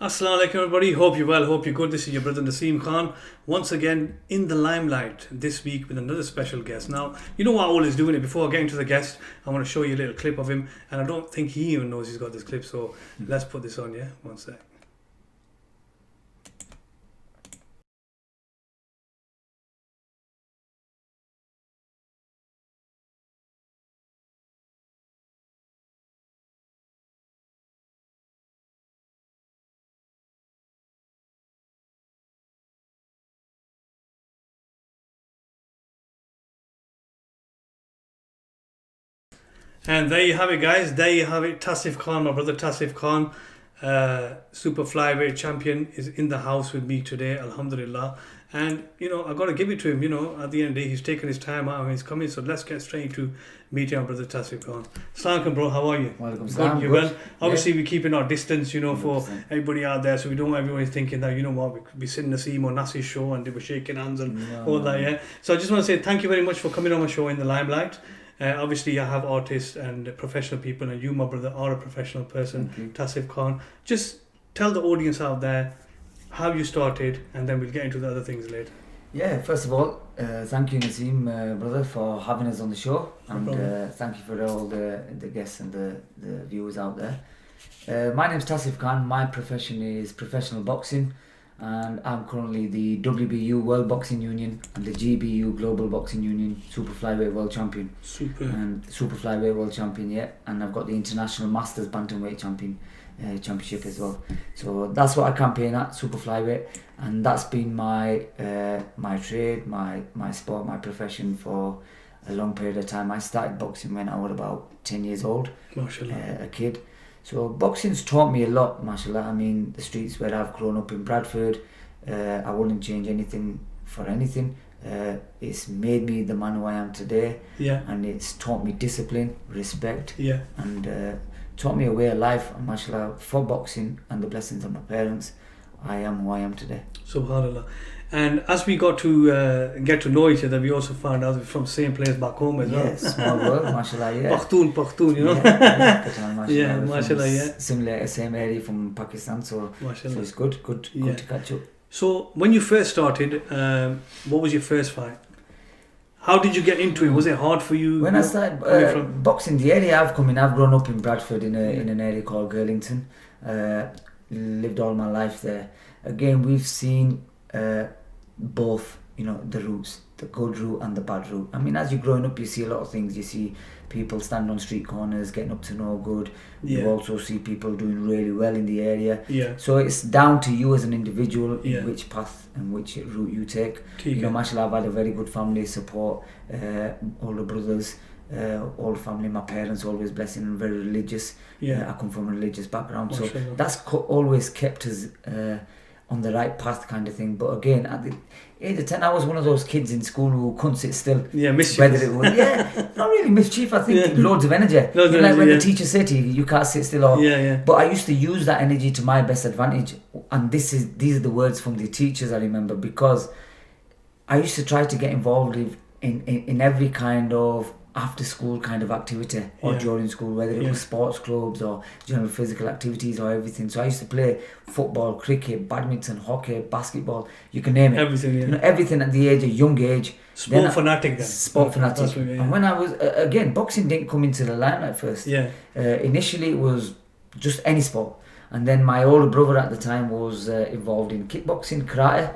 Assalamu alaikum everybody, hope you're well, hope you're good. This is your brother Tasif Khan, once again in the limelight this week with another special guest. Now, you know what I always do in it, before I get into the guest, I want to show you a little clip of him, and I don't think he even knows he's got this clip, so let's put this on, yeah? One sec. And there you have it, guys. There you have it. Tasif Khan, my brother Tasif Khan, super flyweight champion, is in the house with me today, alhamdulillah. And, you know, I got to give it to him, you know, at the end of the day, he's taken his time out and he's coming. So let's get straight to meeting our brother Tasif Khan. Assalamu alaikum, bro. How are you? Welcome, Sam. Good, you well? Obviously, we're keeping our distance, you know, for 100%. everybody out there. So we don't want everyone thinking that, you know what, we could be sitting Naseem or Nasi's show and they were shaking hands and all that, yeah. So I just want to say thank you very much for coming on my show in the limelight. Obviously, I have artists and professional people, and you, my brother, are a professional person, Tasif Khan. Just tell the audience out there how you started, and then we'll get into the other things later. Yeah, first of all, thank you, Naseem, brother, for having us on the show, and thank you for all the guests and the viewers out there. My name's Tasif Khan. My profession is professional boxing, and I'm currently the WBU World Boxing Union and the GBU Global Boxing Union Superflyweight World Champion. And Superflyweight World Champion, yeah. And I've got the International Masters Bantamweight Championship as well. So that's what I campaign at, Superflyweight, and that's been my my trade, my sport, my profession for a long period of time. I started boxing when I was about 10 years old, a kid. So boxing's taught me a lot, mashallah. I mean, the streets where I've grown up in Bradford, I wouldn't change anything for anything. It's made me the man who I am today, and it's taught me discipline, respect, and taught me a way of life. And mashallah, for boxing and the blessings of my parents, I am who I am today. Subhanallah. And as we got to get to know each other, we also found out we're from the same place back home as well. Yes, small world, mashallah, yeah. Pakhtun, you know. Yeah, mashallah, Similar, same area from Pakistan, so it's good to catch up. So when you first started, what was your first fight? How did you get into it? Was it hard for you? When I started boxing, the area I've grown up in Bradford in an area called Girlington. Lived all my life there. Again, we've seen both, you know, the routes, the good route and the bad route. I mean, as you're growing up, you see a lot of things. You see people stand on street corners getting up to no good. You also see people doing really well in the area. So it's down to you as an individual in which path and which route you take. You know, mashallah, I've had a very good family support, older brothers, all family. My parents always blessing and very religious. I come from a religious background, so that's always kept us on the right path, kind of thing. But again, at the age of 10, I was one of those kids in school who couldn't sit still. Mischievous. Whether it was, not really mischief. I think loads of energy. When the teacher said to you, you can't sit still. But I used to use that energy to my best advantage. And these are the words from the teachers I remember, because I used to try to get involved in every kind of after school kind of activity or during school, whether it was sports clubs or general physical activities or everything. So I used to play football, cricket, badminton, hockey, basketball, you can name it. Everything, you know, everything at the young age. Sport fanatic. And when I was, again, boxing didn't come into the line at first. Initially it was just any sport. And then my older brother at the time was involved in kickboxing, karate.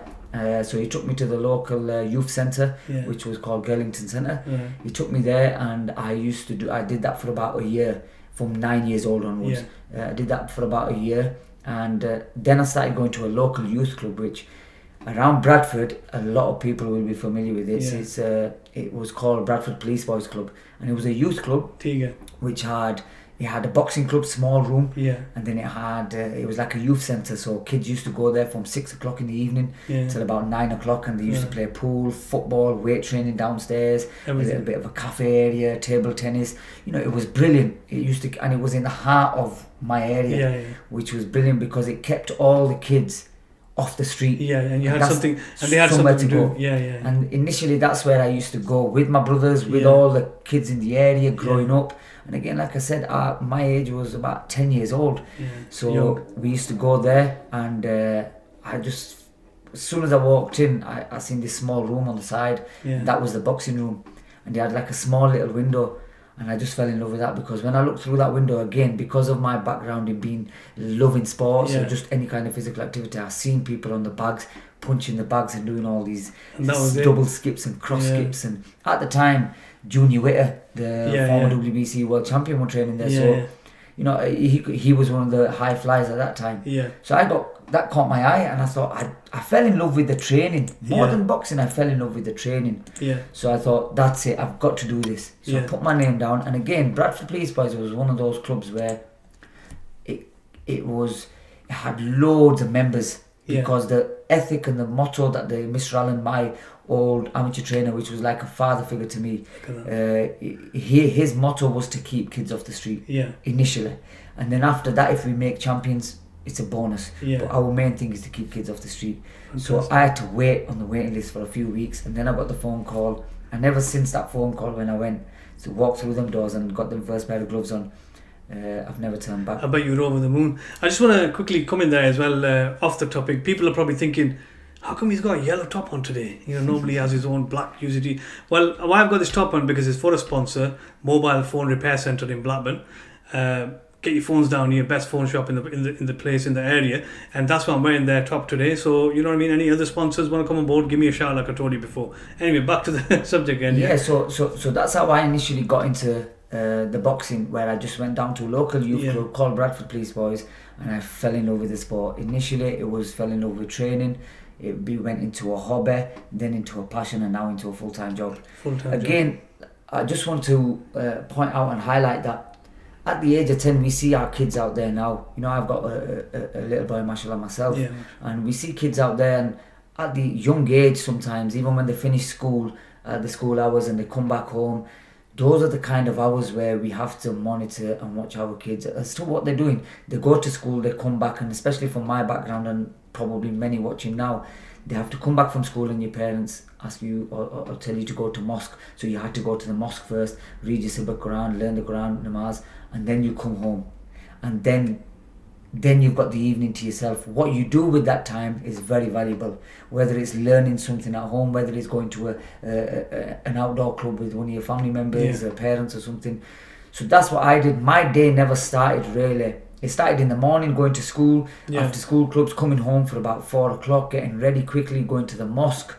So he took me to the local youth centre, which was called Girlington Centre. He took me there, and I did that for about a year, from 9 years old onwards. I did that for about a year, and then I started going to a local youth club, which around Bradford, a lot of people will be familiar with it. It was called Bradford Police Boys Club, and it was a youth club which had a boxing club, small room, and then it was like a youth centre, so kids used to go there from 6 o'clock in the evening till about 9 o'clock, and they used to play pool, football, weight training downstairs, a little bit of a cafe area, table tennis. You know, it was brilliant. And it was in the heart of my area, which was brilliant because it kept all the kids off the street. Yeah, and you had something, and they had somewhere something to do. go. Yeah. And initially, that's where I used to go with my brothers, with Yeah. all the kids in the area growing up. And again, like I said, my age was about 10 years old. Yeah. So Young. we used to go there, and I just, as soon as I walked in, I seen this small room on the side. Yeah. That was the boxing room, and they had like a small little window, and I just fell in love with that, because when I looked through that window, again, because of my background in being loving sports or just any kind of physical activity, I seen people on the bags, punching the bags and doing all these double skips and cross skips. And at the time, Junior Witter, the former WBC World Champion, was training there. So you know, he was one of the high flyers at that time. Yeah. So that caught my eye, and I thought I fell in love with the training more than boxing. I fell in love with the training. Yeah. So I thought, that's it. I've got to do this. So I put my name down, and again, Bradford Police Boys was one of those clubs where it had loads of members, because the ethic and the motto that Mr. Allen, my old amateur trainer, which was like a father figure to me, his motto was to keep kids off the street initially, and then after that, if we make champions, it's a bonus. But our main thing is to keep kids off the street. Fantastic. So I had to wait on the waiting list for a few weeks, and then I got the phone call, and ever since that phone call, when I went to walk through them doors and got them first pair of gloves on, I've never turned back. I bet you were over the moon. I just want to quickly come in there as well, off the topic. People are probably thinking, how come he's got a yellow top on today? You know, nobody has his own black usually. Well, why I've got this top on, because it's for a sponsor, Mobile Phone Repair Centre in Blackburn. Get your phones down here, best phone shop in the place, in the area, and that's why I'm wearing their top today. So you know what I mean. Any other sponsors want to come on board, give me a shout, like I told you before. Anyway, back to the subject again. Yeah. So that's how I initially got into the boxing, where I just went down to a local youth club called Bradford Police Boys, and I fell in love with the sport. Initially, it was fell in love with training. It went into a hobby, then into a passion, and now into a full-time job. Again, I just want to point out and highlight that at the age of 10, we see our kids out there now. You know, I've got a little boy, mashallah, myself, and we see kids out there, and at the young age sometimes, even when they finish school, the school hours, and they come back home, those are the kind of hours where we have to monitor and watch our kids as to what they're doing. They go to school, they come back, and especially from my background, and probably many watching now, they have to come back from school, and your parents ask you or tell you to go to mosque. So you had to go to the mosque first, read your Sabbath Quran, learn the Quran, namaz, and then you come home. And then you've got the evening to yourself. What you do with that time is very valuable, whether it's learning something at home, whether it's going to an outdoor club with one of your family members or parents or something. So that's what I did. My day never started really. It started in the morning, going to school, after school clubs, coming home for about 4 o'clock, getting ready quickly, going to the mosque,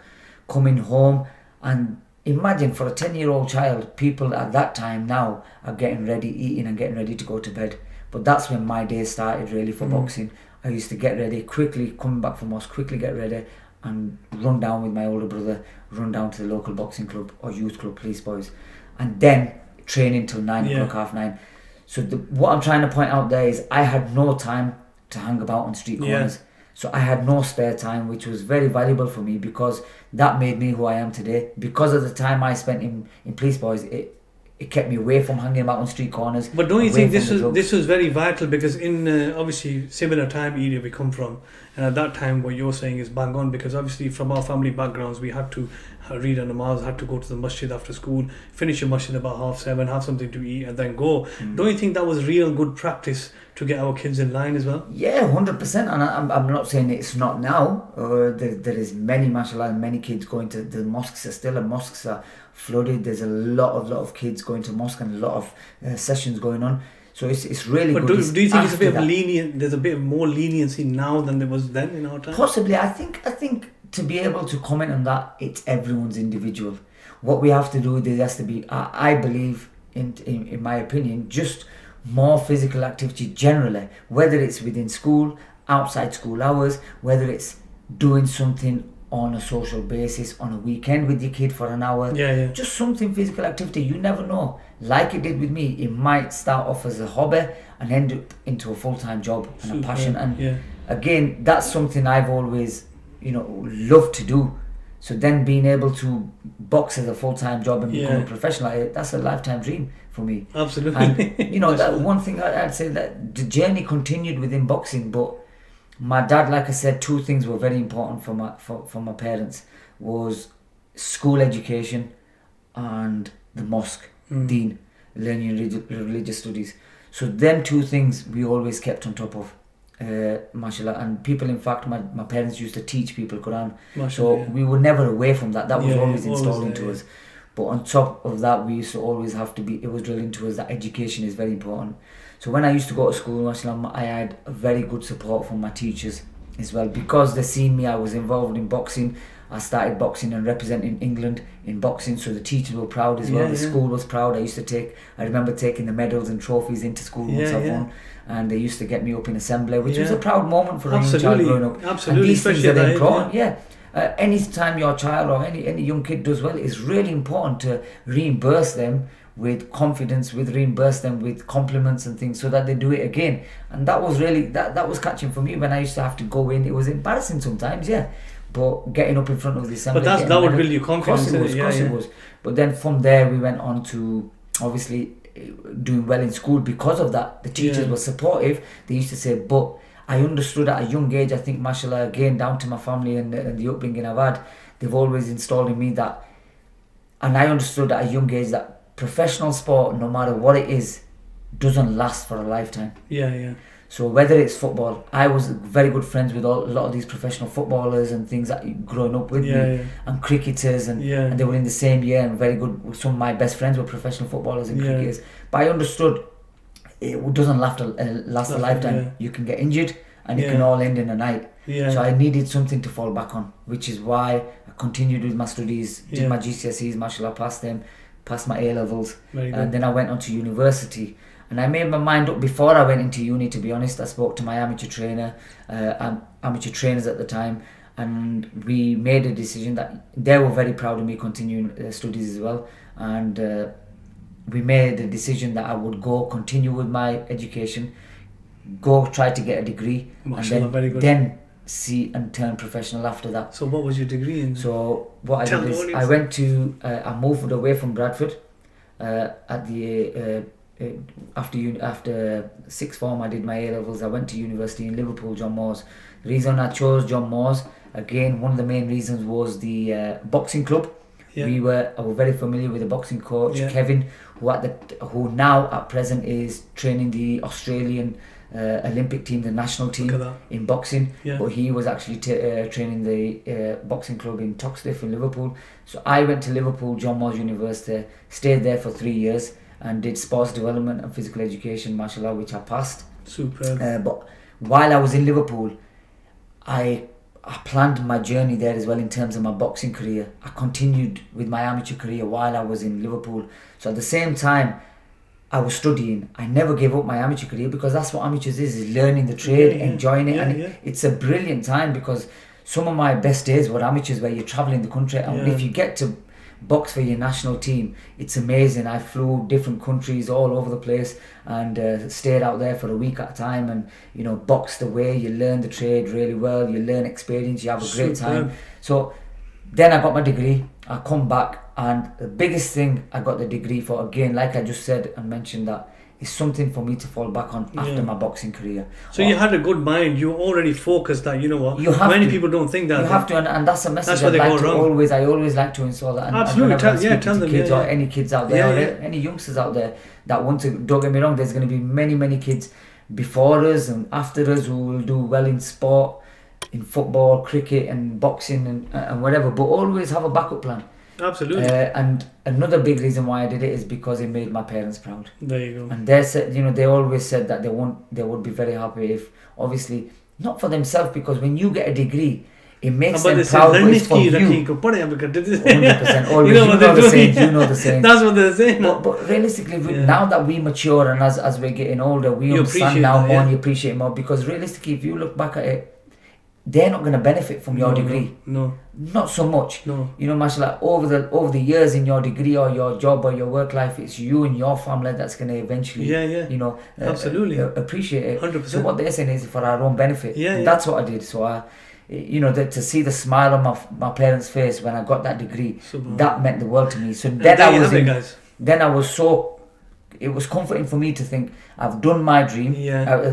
coming home. And imagine, for a 10-year-old child, people at that time now are getting ready, eating and getting ready to go to bed. But that's when my day started really for boxing. I used to get ready quickly, coming back from mosque, quickly get ready and run down with my older brother, run down to the local boxing club or youth club, Police Boys, and then training till 9 o'clock, half 9. So what I'm trying to point out there is I had no time to hang about on street corners. So I had no spare time, which was very valuable for me, because that made me who I am today. Because of the time I spent in Police Boys, it kept me away from hanging about on street corners. But don't you think this was very vital, because in obviously similar time area we come from, and at that time what you're saying is bang on, because obviously from our family backgrounds we had to read a namaz, had to go to the masjid after school, finish your masjid about 7:30, have something to eat and then go. Don't you think that was real good practice to get our kids in line as well? Yeah, 100%. And I'm not saying it's not now. There is many, mashallah, many kids going to the mosques. Mosques are flooded. There's a lot of kids going to mosque, and a lot of sessions going on. So it's really but good. Do you think it's a bit of lenient? There's a bit more leniency now than there was then in our time? Possibly. I think to be able to comment on that, it's everyone's individual. What we have to do, there has to be, I believe, in my opinion, just more physical activity generally, whether it's within school, outside school hours, whether it's doing something on a social basis on a weekend with your kid for an hour, just something physical activity. You never know, like it did with me, it might start off as a hobby and end up into a full-time job and a passion. And again, that's something I've always loved to do. So then being able to box as a full-time job and become a professional, that's a lifetime dream for me. Absolutely. And that one thing I'd say, that the journey continued within boxing, but My dad, like I said, two things were very important for my parents, was school education and the mosque, deen, learning religious studies. So them two things we always kept on top of, mashallah. And people, in fact, my parents used to teach people Quran. Mashallah, so we were never away from that. That was always installed always into there, us. But on top of that, we used to always have to be, it was drilled into us that education is very important. So when I used to go to school, mashallah, I had a very good support from my teachers as well. Because they seen me, I was involved in boxing. I started boxing and representing England in boxing, so the teachers were proud as well. The school was proud. I remember taking the medals and trophies into school once I've won, and they used to get me up in assembly, which was a proud moment for a young child growing up. Absolutely, and these things especially are important. Any time your child or any young kid does well, it's really important to reimburse them with confidence, reimburse them with compliments and things, so that they do it again. And that was really that was catching for me when I used to have to go in. It was embarrassing sometimes, but getting up in front of the assembly. But that would build your confidence. Of course it was. But then from there we went on to obviously doing well in school because of that. The teachers were supportive. They used to say, but I understood at a young age, I think, mashallah, again, down to my family and the upbringing I've had, they've always installed in me that, and I understood at a young age that professional sport, no matter what it is, doesn't last for a lifetime. So whether it's football, I was very good friends with a lot of these professional footballers and things that growing up with me, and cricketers, and they were in the same year, and very good. Some of my best friends were professional footballers and cricketers. But I understood it doesn't last a lifetime. You can get injured, and it can all end in a night. So I needed something to fall back on, which is why I continued with my studies, did my GCSEs, mashallah, passed my A-levels, and then I went on to university. And I made my mind up before I went into uni, to be honest. I spoke to my amateur trainers at the time, and we made a decision that they were very proud of me continuing studies as well. And we made a decision that I would continue with my education, try to get a degree, Mashallah, and then see and turn professional after that. So what was your degree in? So what I did is I moved away from Bradford at the after sixth form. I did my A-levels. I went to university in Liverpool, John Moores. The reason I chose John Moores, again, one of the main reasons was the boxing club. I was very familiar with the boxing coach, Kevin, who now at present is training the Australian Olympic team, the national team in boxing. But he was actually training the boxing club in Toxteth in Liverpool. So I went to Liverpool, John Moores University, stayed there for 3 years, and did sports development and physical education, mashallah, which I passed. Super. But while I was in Liverpool, I planned my journey there as well in terms of my boxing career. I continued with my amateur career while I was in Liverpool. So at the same time I was studying, I never gave up my amateur career, because that's what amateurs is learning the trade, enjoying it. It's a brilliant time, because some of my best days were amateurs, where you're travelling the country, and if you get to box for your national team, it's amazing. I flew different countries all over the place, and stayed out there for a week at a time, and boxed away. You learn the trade really well, you learn experience, you have a great time. So then I got my degree, I come back, and the biggest thing I got the degree for, again, like I just said and mentioned, that is something for me to fall back on after my boxing career. So you had a good mind. You already focused that. You know what? Many people don't think that. You have to, and that's a message I always like to install that. And absolutely, tell them. Kids or any kids out there, or any youngsters out there that want to. Don't get me wrong. There's going to be many kids before us and after us who will do well in sport, in football, cricket, and boxing, and whatever. But always have a backup plan. Absolutely. And another big reason why I did it is because it made my parents proud. There you go. And they said, they always said that they would be very happy if, obviously, not for themselves, because when you get a degree, it makes them proud, but it's for you. 100%. Always, you know the saying. That's what they're saying. But realistically, now that we mature and as we're getting older, we understand now more and you appreciate more, because realistically, if you look back at it, they're not going to benefit from your degree. No. Not so much. No. Mashallah, over the years in your degree or your job or your work life, it's you and your family that's going to eventually, absolutely appreciate it. 100%. So what they're saying is for our own benefit. That's what I did. So to see the smile on my parents' face when I got that degree, that meant the world to me. So then I was so it was comforting for me to think I've done my dream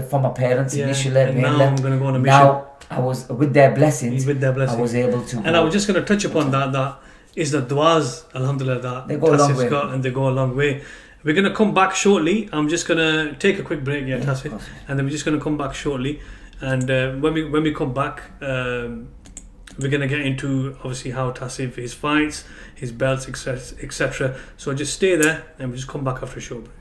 for my parents initially. And now I'm going to go on a mission. Now I was with their blessings. With their blessings, I was able to. And I was just going to touch upon that is the duas, alhamdulillah, that they go a long way, and they go a long way. We're going to come back shortly. I'm just going to take a quick break, Tasif, and then we're just going to come back shortly. And when we come back, we're going to get into obviously how Tasif, his fights, his belts, etc. So just stay there, and we'll just come back after a short break.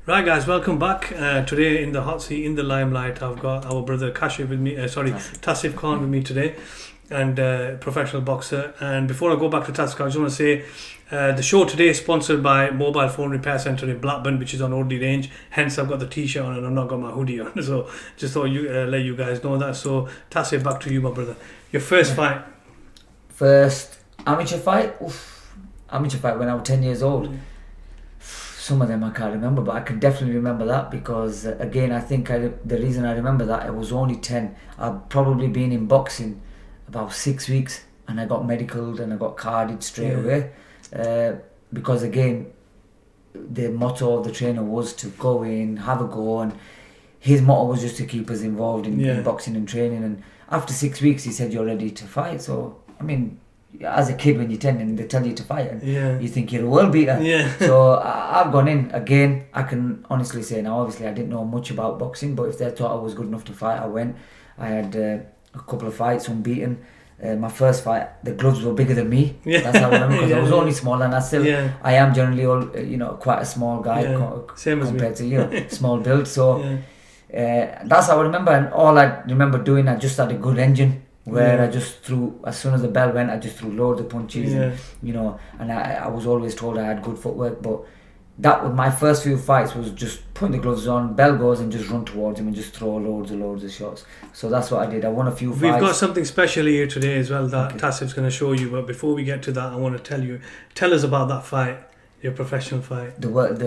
Right guys, welcome back. Today in the hot seat, in the limelight, I've got our brother Tasif with me, Tasif Khan with me today, and professional boxer. And before I go back to Tasif Khan, I just want to say the show today is sponsored by Mobile Phone Repair Centre in Blackburn, which is on Oldie Range. Hence I've got the t-shirt on and I've not got my hoodie on. So just thought let you guys know that. So Tasif, back to you, my brother. Your first fight. First amateur fight? Amateur fight when I was 10 years old. Some of them I can't remember, but I can definitely remember that because again, I think the reason I remember that, I was only 10. I'd probably been in boxing about 6 weeks and I got medicaled and I got carded straight away because again, the motto of the trainer was to go in, have a go, and his motto was just to keep us involved in boxing and training. And after 6 weeks he said, you're ready to fight. So I mean, as a kid when you're 10 and they tell you to fight and you think you're a world beater. So I've gone in again. I can honestly say now, obviously I didn't know much about boxing, but if they thought I was good enough to fight, I went. I had a couple of fights unbeaten. My first fight, the gloves were bigger than me. That's how I remember, because I was only small, and I am generally quite a small guy compared to small build. So that's how I remember, and all I remember doing, I just had a good engine. Where I just threw, as soon as the bell went, I just threw loads of punches, and I was always told I had good footwork. But that was my first few fights, was just putting the gloves on, bell goes, and just run towards him and just throw loads of shots. So that's what I did. I won a few fights. We've got something special here today as well that Tasif's going to show you. But before we get to that, I want to tell us about that fight, your professional fight, the world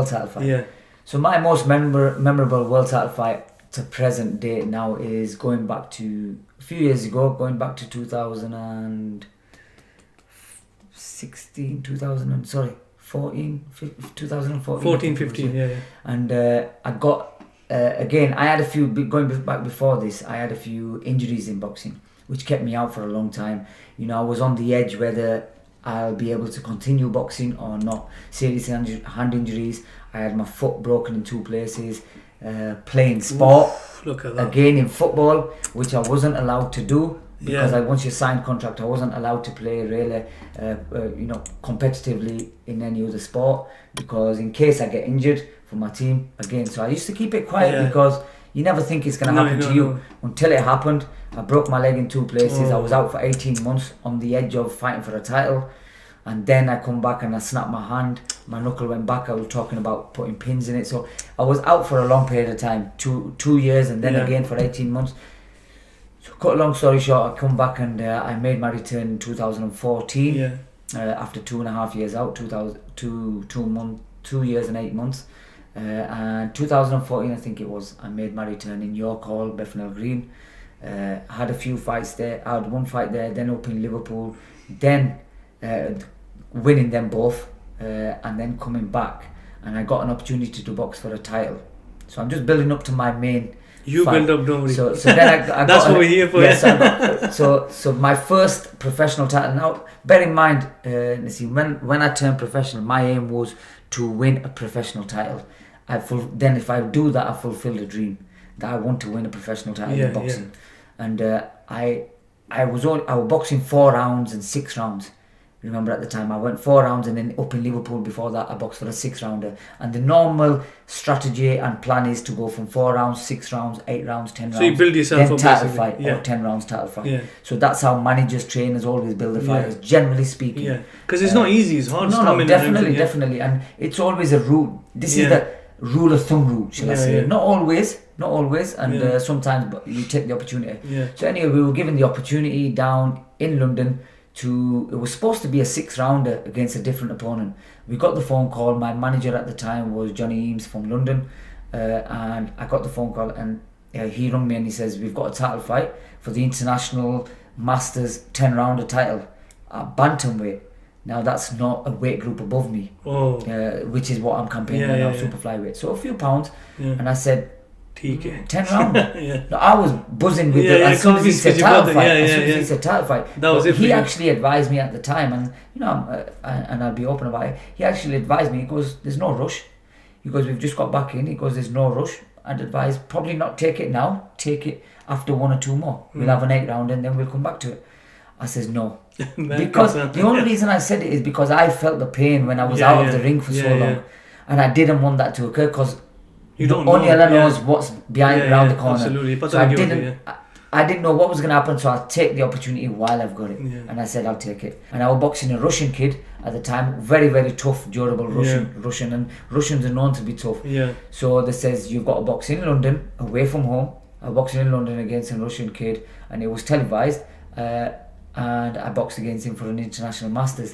title fight. Yeah. So my most memorable world title fight to present date now is going back to a few years ago, going back to 2014, 15. And I got, again, I had a few, going back before this, I had a few injuries in boxing, which kept me out for a long time. I was on the edge whether I'll be able to continue boxing or not. Serious hand injuries. I had my foot broken in 2 places. Playing sport, look at that. Again in football, which I wasn't allowed to do because once you signed contract, I wasn't allowed to play really, competitively in any other sport, because in case I get injured for my team again. So I used to keep it quiet because you never think it's going to happen to you until it happened. I broke my leg in 2 places. I was out for 18 months on the edge of fighting for a title. And then I come back and I snapped my hand. My knuckle went back. I was talking about putting pins in it. So I was out for a long period of time, two years, and then again for 18 months. So cut a long story short, I come back and I made my return in 2014. After 2.5 years out, 2 years and 8 months. And 2014, I think it was, I made my return in York Hall, Bethnal Green. Had a few fights there. I had 1 fight there, then up in Liverpool. Then winning them both, and then coming back and I got an opportunity to box for a title. So I'm just building up to my main. You build up, don't worry. So then I That's got what we're here for. Yes, so my first professional title. Now, bear in mind, Naseem, when I turned professional, my aim was to win a professional title. Then if I do that, I fulfill the dream that I want to win a professional title in boxing. And I was boxing 4 rounds and 6 rounds. Remember at the time I went 4 rounds, and then up in Liverpool before that I boxed for a 6-rounder. And the normal strategy and plan is to go from 4 rounds, 6 rounds, 8 rounds, 10 rounds. So you build yourself then up title basically. fight or 10 rounds title fight. Yeah. So that's how managers, trainers always build the fighters, generally speaking. Yeah, because it's not easy. It's hard. No, definitely, and it's always a rule. This is the rule of thumb rule, shall I say? Yeah. Not always, and sometimes, but you take the opportunity. Yeah. So anyway, we were given the opportunity down in London it was supposed to be a 6-rounder against a different opponent. We got the phone call. My manager at the time was Johnny Eames from London, and I got the phone call, and he rang me and he says, we've got a title fight for the International Masters 10-rounder title at Bantamweight. Now that's not a weight group above me, which is what I'm campaigning now, Superflyweight. So a few pounds, and I said, TK. 10 round. No, I was buzzing with it as soon as he said title fight. That was it. He actually advised me at the time, and and I'll be open about it. He actually advised me. He goes, "There's no rush." He goes, "We've just got back in." He goes, "There's no rush." I'd advise probably not take it now. Take it after 1 or 2 more. We'll have an 8 round, and then we'll come back to it. I says no. Because the only reason I said it is because I felt the pain when I was out of the ring for so long, and I didn't want that to occur because. You don't only know. Allah knows what's around the corner. Absolutely. So I didn't know what was going to happen, so I'll take the opportunity while I've got it. And I said I'll take it. And I was boxing a Russian kid at the time, very, very tough, durable Russian, and Russians are known to be tough. So they says you've got to box in London, away from home. I boxed in London against a Russian kid, and it was televised. And I boxed against him for an international masters.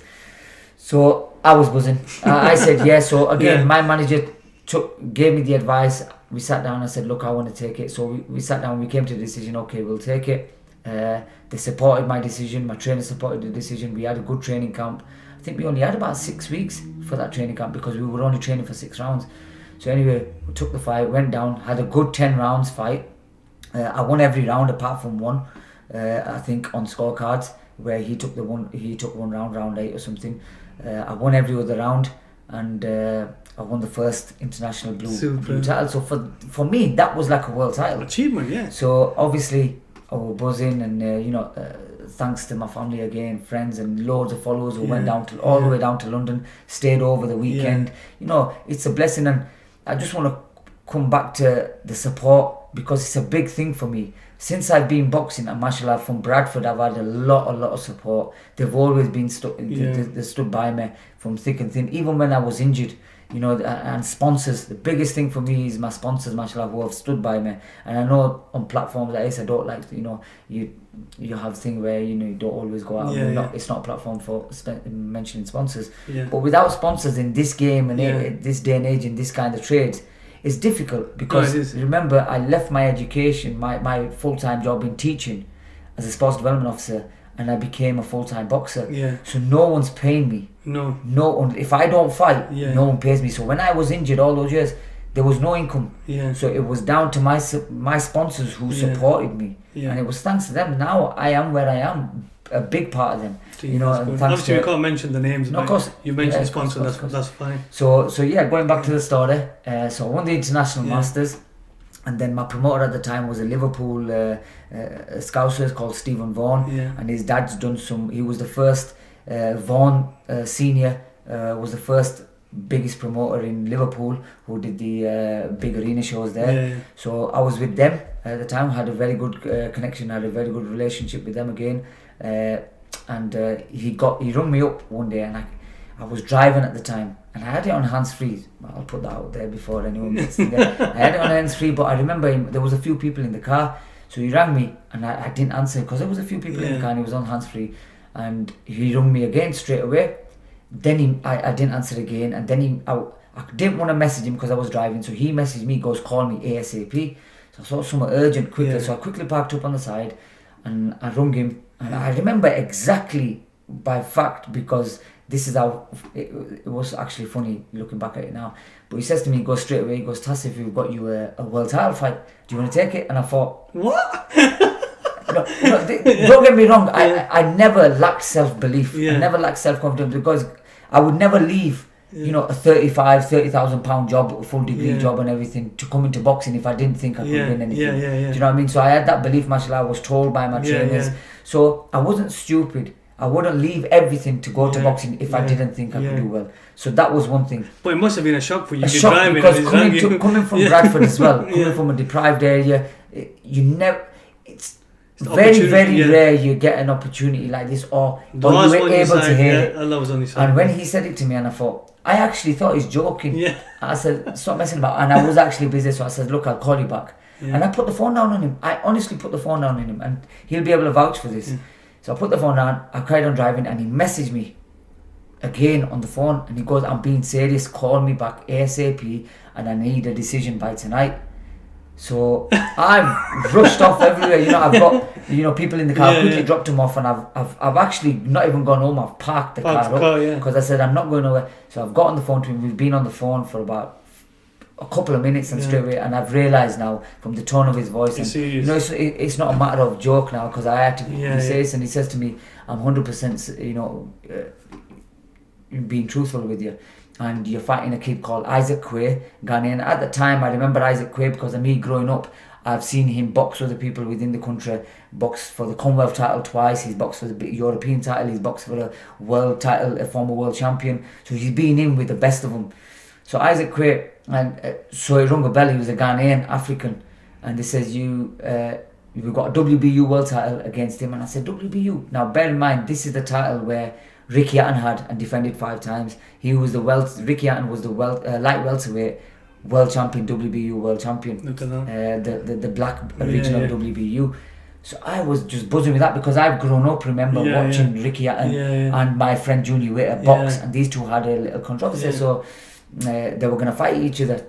So I was buzzing. I said yes. So again, my manager gave me the advice. We sat down. I said, look, I want to take it. So we sat down. We came to the decision. Okay, we'll take it. They supported my decision. My trainer supported the decision. We had a good training camp. I think we only had about 6 weeks for that training camp because we were only training for 6 rounds. So anyway, we took the fight, went down, had a good 10 rounds fight. I won every round apart from one. I think on scorecards where he took one round 8 or something. I won every other round, and I won the first international blue title. So for me, that was like a world title achievement. Yeah. So obviously I was buzzing, and thanks to my family again, friends, and loads of followers who went down all the way down to London, stayed over the weekend. It's a blessing, and I just want to come back to the support because it's a big thing for me. Since I've been boxing, and mashallah, from Bradford, I've had a lot of support. They've always been they stood by me from thick and thin, even when I was injured. And sponsors. The biggest thing for me is my sponsors, mashallah, who have stood by me. And I know on platforms like this, I don't like, you have thing where you don't always go out. It's not a platform for mentioning sponsors. But without sponsors in this game and this day and age in this kind of trades, it's difficult because remember, I left my education, my full-time job in teaching as a sports development officer, and I became a full-time boxer. So no one's paying me. No one. If I don't fight, no one pays me. So when I was injured all those years, there was no income. So it was down to my sponsors who supported me, and it was thanks to them. Now I am where I am. A big part of them. And obviously we can't mention the names. No, of course. You mentioned sponsors. That's fine. So going back to the story. So I won the international masters. And then my promoter at the time was a Liverpool Scouser called Stephen Vaughan, and his dad's done he was the first Vaughan Senior was the first biggest promoter in Liverpool who did the big arena shows there. So I was with them at the time, had a very good connection, had a very good relationship with them again, and he rung me up one day, and I was driving at the time, and I had it on hands-free. I'll put that out there before anyone gets in there. I had it on hands-free, but I remember there was a few people in the car, so he rang me, and I didn't answer because there was a few people in the car, and he was on hands-free, and he rung me again straight away. Then I didn't answer again, and then I didn't want to message him because I was driving, so he messaged me, goes, call me ASAP. So I saw something urgent quickly, so I quickly parked up on the side, and I rung him, and I remember exactly by fact because this is how it was actually funny looking back at it now. But he says to me, he goes straight away, he goes, Tasif, we've got you a world title fight. Do you want to take it? And I thought, what? Don't get me wrong, I never lacked self-belief. I never lacked self-confidence, because I would never leave, a 30,000 pound job, a full degree job and everything, to come into boxing if I didn't think I could win anything. Do you know what I mean? So I had that belief, mashallah. I was told by my trainers. So I wasn't stupid. I wouldn't leave everything to go to boxing if I didn't think I could do well. So that was one thing. But it must have been a shock for you. A shock, because coming from Bradford as well, coming from a deprived area, you never... It's very rare you get an opportunity like this, or you were able to hear it. Allah was on his side. And when he said it to me, and I actually thought he's joking. I said, stop messing about. And I was actually busy, so I said, look, I'll call you back. And I put the phone down on him. I honestly put the phone down on him, and he'll be able to vouch for this. So I put the phone down, I carried on driving, and he messaged me again on the phone, and he goes, I'm being serious, call me back ASAP, and I need a decision by tonight. So I've rushed off everywhere. I've got people in the car. I quickly dropped him off, and I've actually not even gone home. I've parked the car up because I said I'm not going nowhere. So I've got on the phone to him. We've been on the phone for about a couple of minutes, and straight away, and I've realised now from the tone of his voice, and it's not a matter of joke now, because I had to say this, and he says to me, I'm 100% being truthful with you. And you're fighting a kid called Isaac Quay, Ghanaian. At the time, I remember Isaac Quay because of me growing up. I've seen him box other people within the country, box for the Commonwealth title twice. He's boxed for the European title. He's boxed for a world title, a former world champion. So he's been in with the best of them. So Isaac Quay, and so he rung a bell. He was a Ghanaian, African, and he says, you've got a WBU world title against him. And I said, WBU? Now bear in mind, this is the title where Ricky Hatton had and defended 5 times. Ricky Hatton was the light welterweight world champion, WBU world champion. Look at that. The black original WBU. So I was just buzzing with that, because I've grown up, watching Ricky Hatton and my friend Junior Waiter box, and these two had a little controversy. So they were going to fight each other.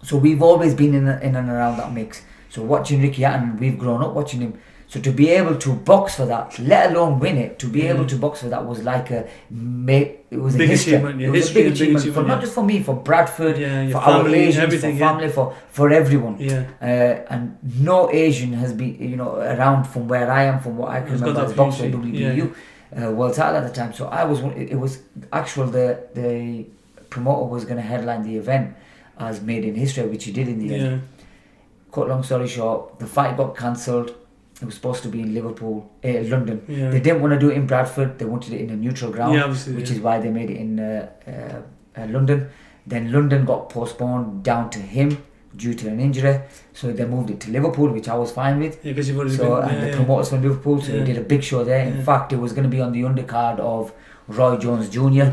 So we've always been in and around that mix. So watching Ricky Hatton, we've grown up watching him. So to be able to box for that, let alone win it, to be able to box for that was like it was big a history. achievement. It was a big achievement, for not just for me, for Bradford, for our Asians, for family, for everyone. And no Asian has been around from where I am, from what I can remember, as boxer WBU world title at the time. So I was. It was actual. The promoter was going to headline the event as made in history, which he did in the end. Cut long story short, the fight got cancelled. It was supposed to be in London. They didn't want to do it in Bradford. They wanted it in a neutral ground, which is why they made it in London. Then London got postponed down to him due to an injury. So they moved it to Liverpool, which I was fine with. Because you've already the promoters from Liverpool, so they did a big show there. In fact, it was going to be on the undercard of Roy Jones Jr.,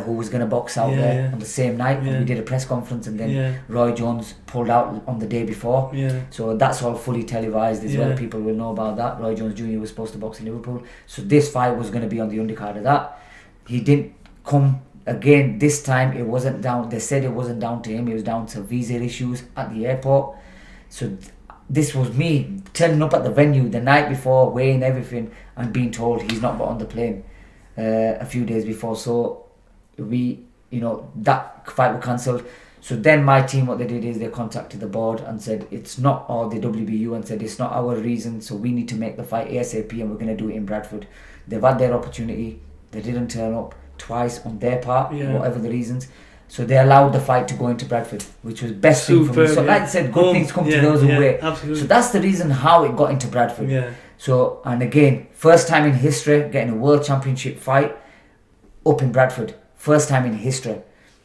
who was going to box out there on the same night. We did a press conference, and then Roy Jones pulled out on the day before. So that's all fully televised as well. People will know about that. Roy Jones Jr. was supposed to box in Liverpool. So this fight was going to be on the undercard of that. He didn't come again. This time it wasn't down. They said it wasn't down to him. It was down to visa issues at the airport. So this was me turning up at the venue the night before, weighing everything, and being told he's not got on the plane a few days before. So that fight was cancelled. So then my team, what they did is they contacted the board and said it's not, or the WBU, and said it's not our reason, so we need to make the fight ASAP, and we're going to do it in Bradford. They've had their opportunity. They didn't turn up twice on their part, whatever the reasons. So they allowed the fight to go into Bradford, which was best thing for me. So like I said, good things come to those who wait. Absolutely. So that's the reason how it got into Bradford. So, and again, first time in history getting a world championship fight up in Bradford. First time in history.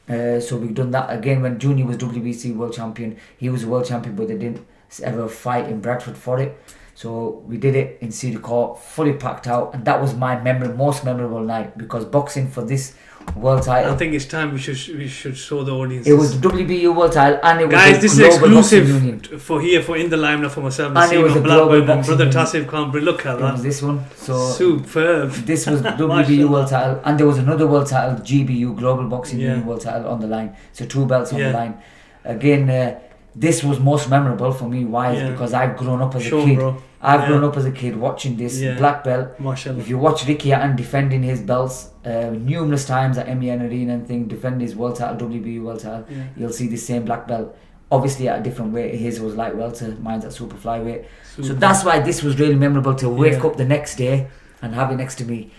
So we've done that again. When Junior was WBC world champion, he was a world champion, but they didn't ever fight in Bradford for it. So we did it in Cedar Court, fully packed out, and that was my most memorable night, because boxing for this world title. I think it's time we should show the audience. It was the WBU world title, and it was guys. This is exclusive for In the Limelight for myself. And it was a global boxing brother Tasif Khan. Look at that. It was this one. So superb. This was WBU world title, and there was another world title, GBU Global Boxing Union world title on the line. So 2 belts on the line. Again, this was most memorable for me. Why? Because I've grown up as a kid I've grown up as a kid watching this black belt. Mashallah. If you watch Ricky Hatton defending his belts numerous times at MEN Arena and thing, defending his world title, WBU world title, you'll see the same black belt. Obviously at a different weight. His was light welter, mine's at super flyweight. So that's why this was really memorable to wake up the next day and have it next to me.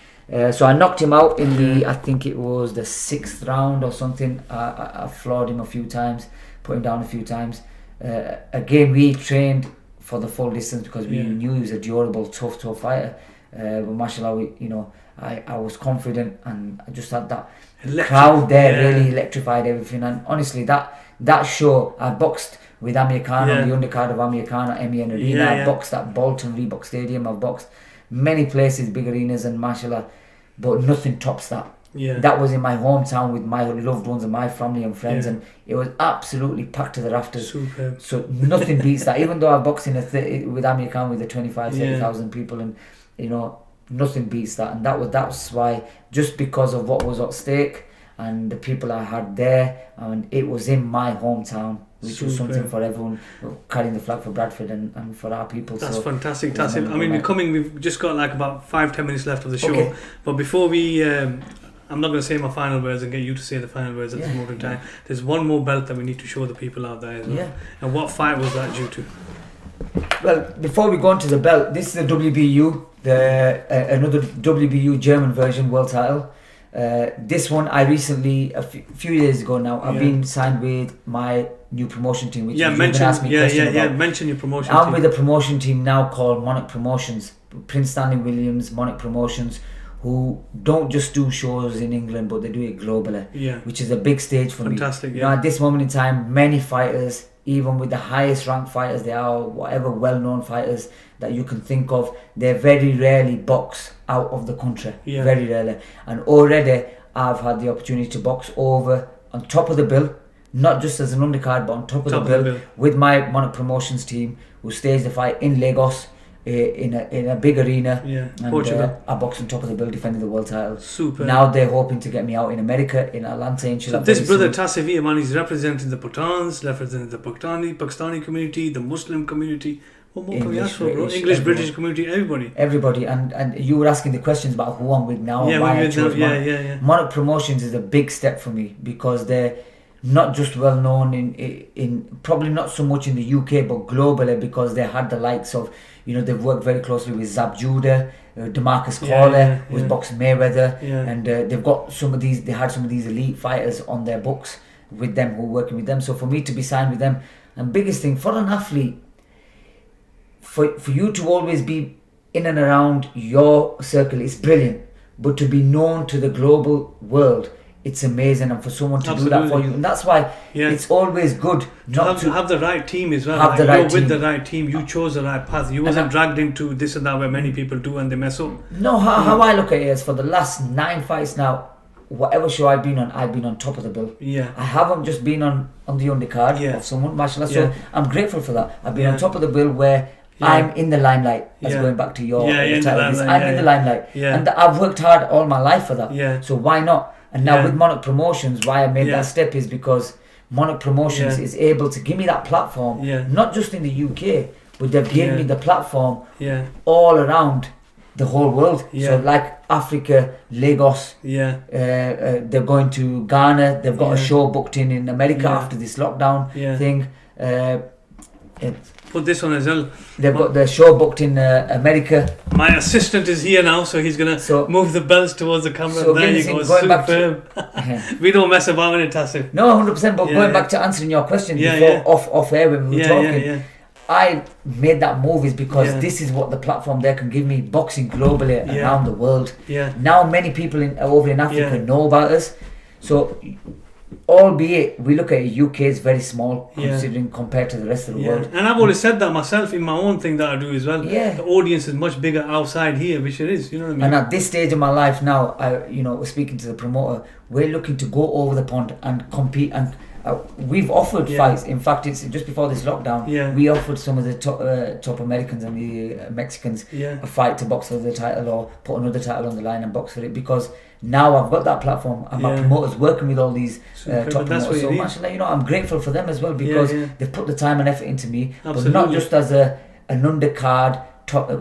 So I knocked him out in the, I think it was the 6th round or something. I floored him a few times, put him down a few times. Again, we trained for the full distance because we knew he was a durable, tough fighter. But mashallah, I was confident, and I just had that crowd there really electrified everything. And honestly, that show, I boxed with Amir Khan on the undercard of Amir Khan at MEN Arena. I boxed at Bolton Reebok Stadium. I've boxed many places, big arenas, and mashallah, but nothing tops that. That was in my hometown with my loved ones and my family and friends, and it was absolutely packed to the rafters. Superb. So nothing beats that. Even though I boxed with Amir Khan with the 25,000-30,000 people, and nothing beats that. And that's why, just because of what was at stake and the people I had there, and it was in my hometown, which was something for everyone, carrying the flag for Bradford and for our people. That's fantastic, Tasif. I mean, we've just got like about 5-10 minutes left of the show, but before we I'm not going to say my final words and get you to say the final words at this moment in time. There's one more belt that we need to show the people out there as well. And what fight was that due to? Well, before we go into the belt, this is the WBU, another WBU German version world title. This one I recently, a few years ago now, I've been signed with my new promotion team, which mention your promotion team. I'm with a promotion team now called Monarch Promotions, Prince Stanley Williams, Monarch Promotions, who don't just do shows in England, but they do it globally, which is a big stage for me. Fantastic, at this moment in time, many fighters, even with the highest ranked fighters they are, whatever well-known fighters that you can think of, they very rarely box out of the country, very rarely. And already I've had the opportunity to box over on top of the bill, not just as an undercard, but on top of the bill with my Monarch Promotions team, who staged the fight in Lagos, in a big arena, and Portugal. I boxed on top of the bill, defending the world title. Super. Now they're hoping to get me out in America, in Atlanta, inshallah. So this brother Tasif Khan, he's representing the Pathans, representing the Pakistani community, the Muslim community. What more can we ask for, bro? English, British community, everybody. And you were asking the questions about who I'm with now and why I chose Monarch. Monarch Promotions is a big step for me because they're not just well known in probably not so much in the UK, but globally, because they had the likes of, they've worked very closely with Zab Judah, DeMarcus Corley, who's boxed Mayweather, and they've got they had some of these elite fighters on their books with them, who are working with them. So for me to be signed with them, and biggest thing for an athlete, for you to always be in and around your circle is brilliant, but to be known to the global world, it's amazing. And for someone to do that for you, and that's why it's always good to have the right team as well. You're with the right team, you chose the right path, you wasn't dragged into this and that where many people do and they mess up. No, how I look at it is, for the last 9 fights now, whatever show I've been on top of the bill. I haven't just been on the undercard of someone, mashallah. So I'm grateful for that. I've been on top of the bill where I'm in the limelight, going back to your title. I'm in the limelight, and I've worked hard all my life for that. So why not? And now with Monarch Promotions, why I made that step is because Monarch Promotions is able to give me that platform, not just in the UK, but they've given me the platform all around the whole world. So like Africa, Lagos, they're going to Ghana, they've got a show booked in America after this lockdown thing. Put this one as well. They've got the show booked in America. My assistant is here now, so he's going to move the belts towards the camera. So there you go. Superb. We don't mess about with it, Tasif. No, 100%. But going back to answering your question before off air when we were talking, I made that move is because this is what the platform there can give me, boxing globally around the world. Now many people over in Africa know about us. So albeit we look at UK is very small considering compared to the rest of the world. And I've always said that myself in my own thing that I do as well. The audience is much bigger outside here, which it is, you know what I mean? And at this stage of my life now, we're speaking to the promoter, we're looking to go over the pond and compete, and we've offered fights. In fact, it's just before this lockdown, we offered some of the top Americans and the Mexicans a fight to box for the title or put another title on the line and box for it, because now I've got that platform and my promoters working with all these top promoters. So mashallah, I'm grateful for them as well, because they've put the time and effort into me, but not just as an undercard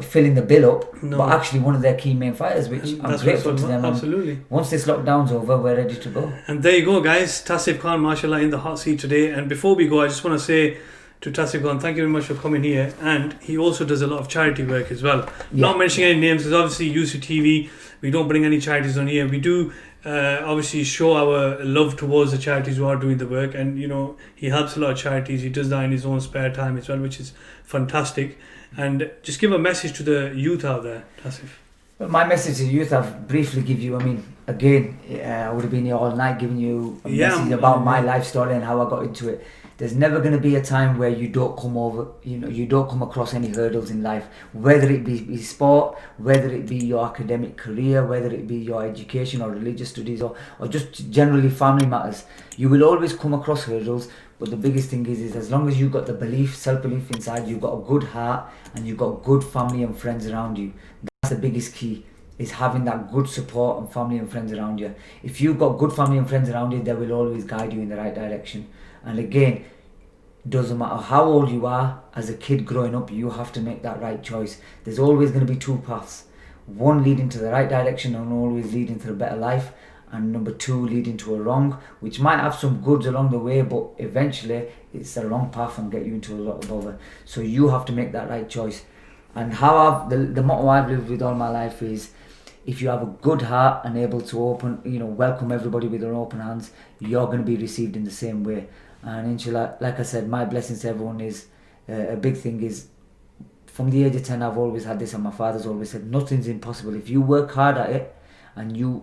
filling the bill up, No. but actually one of their key main fighters, which And I'm that's grateful what's to them. absolutely. Once this lockdown's over, we're ready to go. And there you go, guys. Tasif Khan, mashallah, in the hot seat today. And before we go, I just want to say to Tasif Khan, thank you very much for coming here. And he also does a lot of charity work as well. Yeah. Not mentioning any names, because obviously UCTV, we don't bring any charities on here. We do obviously show our love towards the charities who are doing the work. And, you know, he helps a lot of charities. He does that in his own spare time as well, which is fantastic. And just give a message to the youth out there, Tasif. But my message to youth, I've briefly give you, I mean, again, I would have been here all night giving you a message about my life story and how I got into it. There's never going to be a time where you don't come across any hurdles in life, whether it be sport, whether it be your academic career, whether it be your education or religious studies or just generally family matters. You will always come across hurdles, but the biggest thing is as long as you've got the belief, self-belief inside, you've got a good heart and you've got good family and friends around you. That's the biggest key, is having that good support and family and friends around you. If you've got good family and friends around you, they will always guide you in the right direction. And again, doesn't matter how old you are, as a kid growing up, you have to make that right choice. There's always going to be two paths. One leading to the right direction and always leading to a better life. And number two, leading to a wrong, which might have some goods along the way, but eventually it's the wrong path and get you into a lot of bother. So you have to make that right choice. And how the motto I've lived with all my life is, if you have a good heart and able to welcome everybody with their open hands, you're going to be received in the same way. And inshallah, like I said, my blessings to everyone is, a big thing is, from the age of 10 I've always had this, and my father's always said, nothing's impossible. If you work hard at it, and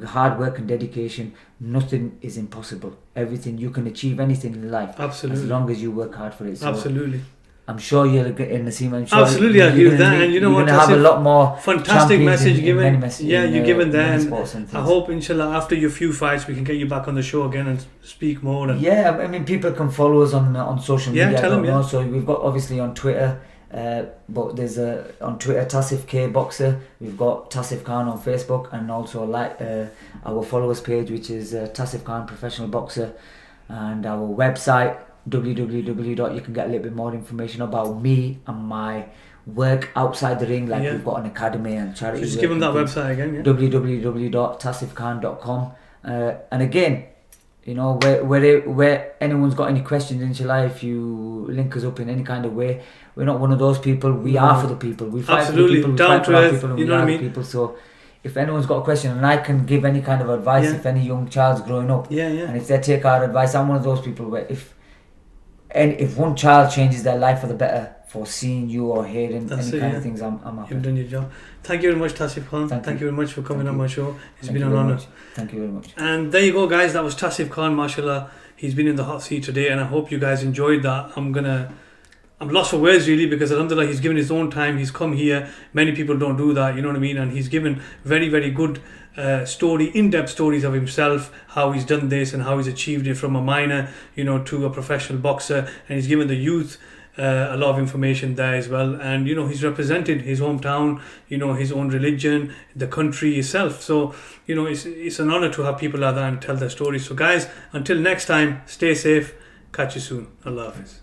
hard work and dedication, nothing is impossible. Everything, you can achieve anything in life. Absolutely. As long as you work hard for it. So absolutely. I'm sure you'll get in the scene. Absolutely, I agree with that. And you know what, you're going to have a lot more fantastic message given. You're given there. And I hope, inshallah, after your few fights, we can get you back on the show again and speak more. And yeah, I mean, people can follow us on social media. Yeah, tell them. Yeah. So we've got obviously on Twitter, but there's on Twitter Tasif K Boxer. We've got Tasif Khan on Facebook, and also our followers page, which is Tasif Khan Professional Boxer, and our website www. You can get a little bit more information about me and my work outside the ring, we've got an academy and charity. So just give them that website again. Yeah. www.tasifkhan.com. And again, you know, where anyone's got any questions, inshallah, if you link us up in any kind of way, we're not one of those people. We are for the people. We fight absolutely for the people. We down fight to for our earth. people, and you we know what I are mean? the people. So if anyone's got a question, and I can give any kind of advice, if any young child's growing up, and if they take our advice, I'm one of those people where if one child changes their life for the better for seeing you or hearing any kind of things, I'm happy. You've done your job. Thank you very much, Tasif Khan. Thank you very much for coming on my show. It's been an honour. Thank you very much. And there you go, guys. That was Tasif Khan, mashallah. He's been in the hot seat today, and I hope you guys enjoyed that. I'm lost for words really, because alhamdulillah, he's given his own time. He's come here. Many people don't do that, you know what I mean? And he's given very, very good in-depth stories of himself, how he's done this and how he's achieved it from a minor, to a professional boxer. And he's given the youth a lot of information there as well. And, he's represented his hometown, his own religion, the country itself. So, it's an honor to have people like that and tell their stories. So guys, until next time, stay safe. Catch you soon. Allah Hafiz.